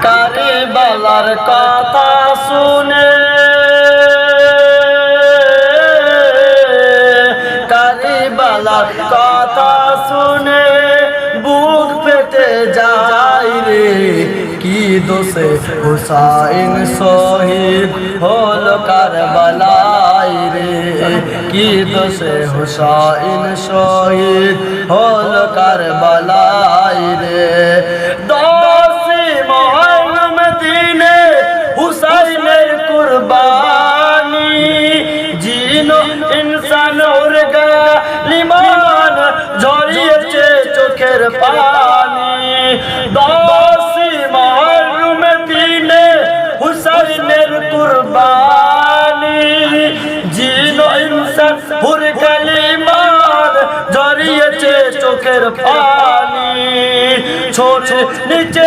কারবালার কথা শুনে কারবালার কথা শুনে বুক ফেটে যায় রে কি দোষে হুসাইন শহীদ হলো কারবালায় রে কি দোষে হুসাইন শহীদ হলো কারবালায় রে দোষী মহরম দিনে হুসাইনের কুরবানি জিনো ইনসান ওর গালিমান ঝরিয়েছে চোখের পানি দোষী মহরম দিনে হুসাইনের কুরবানি জিনো ইনসান ওর গালিমান ঝরিয়েছে চোখের পানি ছোট নিচে